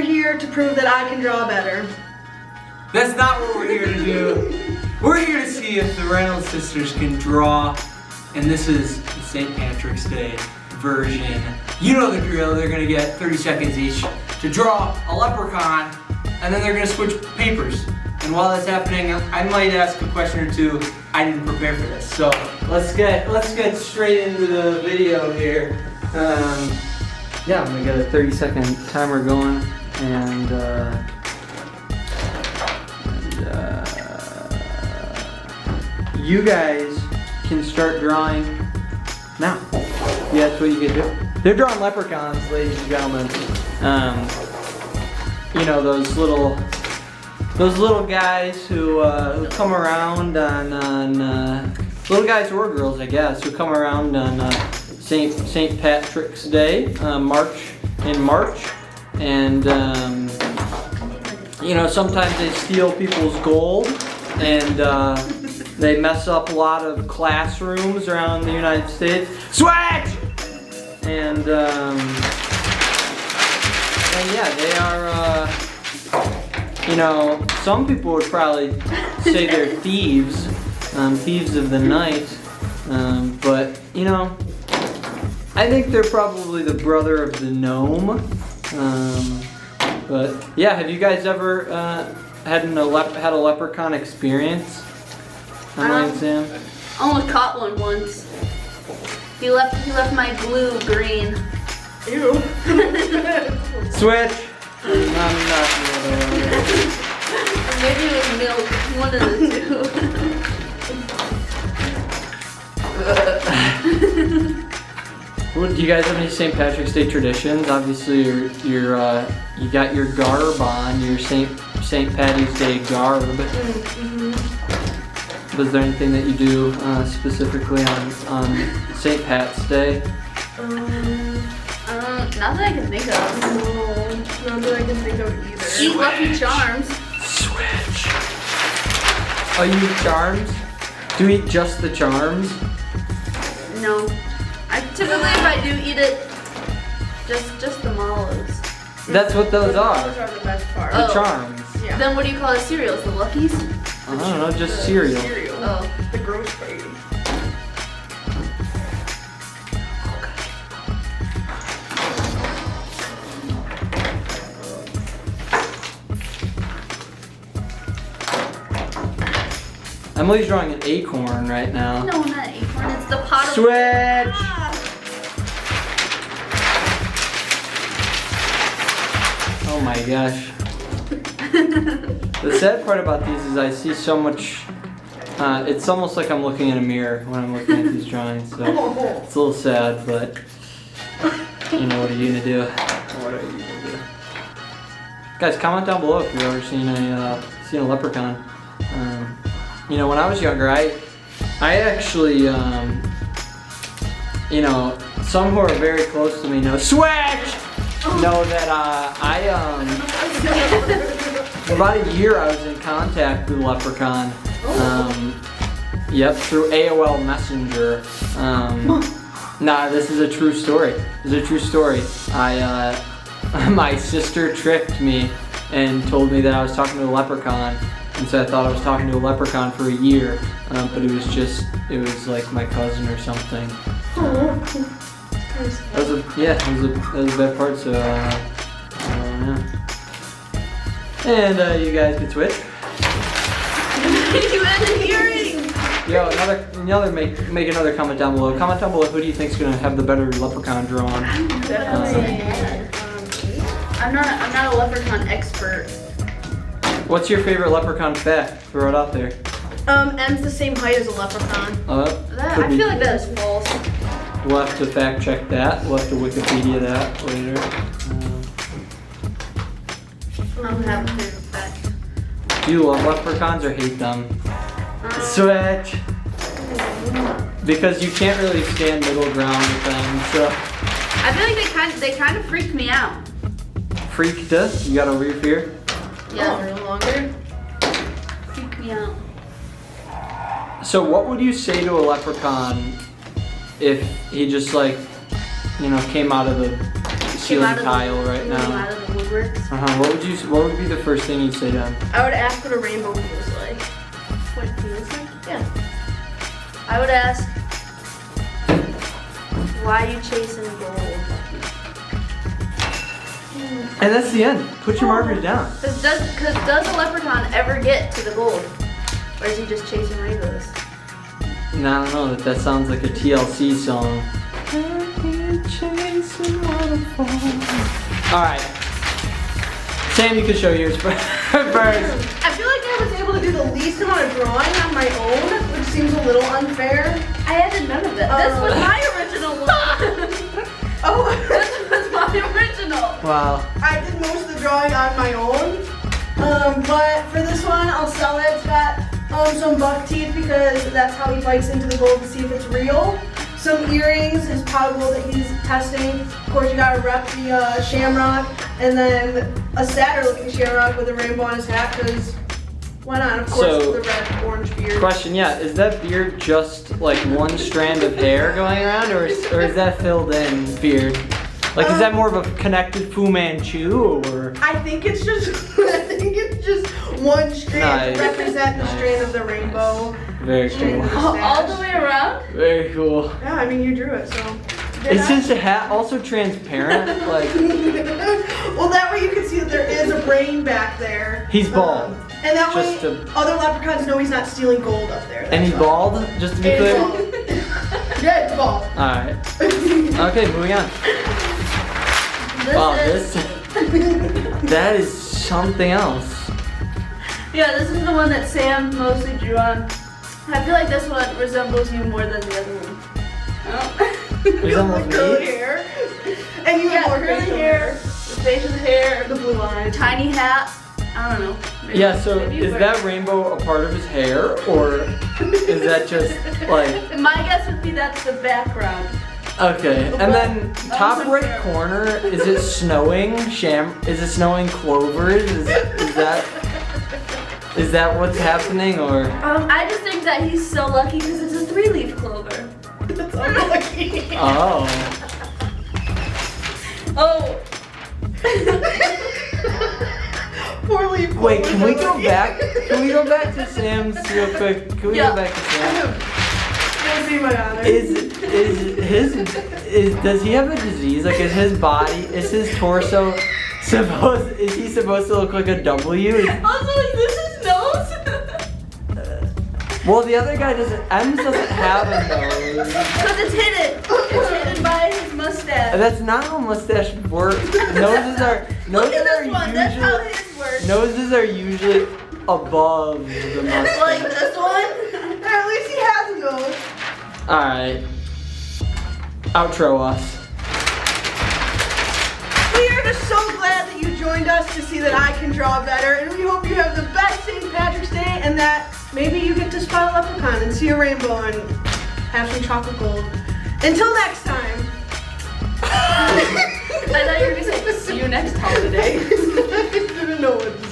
here to prove that I can draw better. That's not what we're here to do. We're here to see if the Reynolds sisters can draw, and this is the St. Patrick's Day version. You know the drill, they're gonna get 30 seconds each to draw a leprechaun, and then they're gonna switch papers. And while that's happening, I might ask a question or two. I didn't prepare for this, so let's get straight into the video here. Yeah, I'm gonna get a 30-second timer going, and you guys can start drawing now. Yeah, that's what you can do. They're drawing leprechauns, ladies and gentlemen. You know, those little guys who come around on little guys or girls, I guess, who come around on St. Patrick's Day, in March, and you know, sometimes they steal people's gold, and they mess up a lot of classrooms around the United States. Switch! And yeah, they are, you know, some people would probably say they're thieves, thieves of the night, but, you know, I think they're probably the brother of the gnome. But yeah, have you guys ever had a leprechaun experience? Sam? I almost caught one once. He left my glue green. Ew. Switch. Maybe it was milk. One of the two. Do you guys have any St. Patrick's Day traditions? Obviously, you got your garb on, your St. Patty's Day garb. Was there anything that you do specifically on St. Pat's Day? Not that I can think of. No, not that I can think of either. Eat Lucky Charms. Switch. Oh, you eat charms? Do you eat just the charms? No. Typically, if I do eat it, just the mallows. That's what those are. Those are the best part. The Oh. charms. Yeah. Then what do you call the cereals? The Luckies? I don't know, just cereal. Oh. The gross baby. Emily's drawing an acorn right now. No, not acorn. It's the pot of... Switch! Oh my gosh. The sad part about these is I see so much, it's almost like I'm looking in a mirror when I'm looking at these drawings, so it's a little sad, but you know, what are you gonna do? What are you gonna do? Guys, comment down below if you've ever seen a leprechaun. You know, when I was younger, I actually, you know, some who are very close to me know, switch! Know that for about a year I was in contact with Leprechaun. Yep, through AOL Messenger. Nah, this is a true story. This is a true story. My sister tricked me and told me that I was talking to a leprechaun, and so I thought I was talking to a leprechaun for a year, but it was like my cousin or something. That was a bad part, so yeah. And you guys can switch. You had a hearing! Yo, make another comment down below. Comment down below who do you think's gonna have the better leprechaun drawn. I'm not a leprechaun expert. What's your favorite leprechaun fact? Throw it out there. M's the same height as a leprechaun. I feel like that is false. We'll have to fact check that. We'll have to Wikipedia that later. I don't have a favorite fact. Do you love leprechauns or hate them? Switch! Because you can't really stand middle ground with them, so. I feel like they kind of freak me out. Freaked us? You got over your fear? Yeah. No longer. Freak me out. So what would you say to a leprechaun if he just like, you know, came out of the ceiling tile right came now. out of the woodworks. What would be the first thing you'd say to him? I would ask what a rainbow feels like. What it feels like? Yeah. I would ask, why are you chasing gold? And that's the end. Put your markers down. Cause does a leprechaun ever get to the gold? Or is he just chasing rainbows? No, I don't know. That sounds like a TLC song. Alright. Sam, you can show yours first. I feel like I was able to do the least amount of drawing on my own, which seems a little unfair. I added none of that. This was my original one. Oh, This was my original. Wow. I did most of the drawing on my own. But for this one, I'll sell it. It's got some buck teeth because that's how he bites into the gold to see if it's real. Some earrings, his pot of gold that he's testing. Of course, you gotta rep the shamrock, and then a sadder looking shamrock with a rainbow on his hat because why not? Of course, So- with the red orange beard. Question, yeah, is that beard just like one strand of hair going around, or is that filled in beard? Like, is that more of a connected Fu Manchu, or? I think it's just one strand to Nice. represent the strand of the rainbow. Very cool. All the way around? Very cool. Yeah, I mean you drew it, so. Is his hat also transparent? Like, Well, that way you can see that there is a brain back there. He's bald. And that way, Just to- other leprechauns know he's not stealing gold up there. and he's That's why. bald, just to be It's clear? bald. Yeah, it's bald. Alright. Okay, moving on. Wow, that is something else. Yeah, this is the one that Sam mostly drew on. I feel like this one resembles you more than the other one. Oh. You have like me? curly hair. And you have Yeah, more curly facial hair, the facial hair, the blue eyes. tiny hat. I don't know. Maybe- Yeah, so maybe you is wear- that rainbow a part of his hair, or is that just like, My guess would be that's the background. okay, and then Well, top I'm right fair. corner, is it snowing is it snowing clovers? Is that what's happening, or? I just think that he's so lucky because it's a 3-leaf clover. That's unlucky. Oh. Oh. Poor leaf. Wait, can we go back? Can we go back to Sam's real quick? Can we Yeah. go back to Sam? You'll see my honor. Does he have a disease? Like, is his torso is he supposed to look like a W? Also, is this his nose? Well, the other guy doesn't, Ems doesn't have a nose. Because it's hidden. It's hidden by his mustache. That's not how mustache works. Noses are Look at this one. That's how his works. Noses are usually above the mustache. Like this one. At least he has a nose. Alright. Outro us. We are just so glad that you joined us to see that I can draw better, and we hope you have the best St. Patrick's Day and that maybe you get to spot a leprechaun and see a rainbow and have some chocolate gold. Until next time. I thought you were going to say, see you next holiday. I didn't know what to say.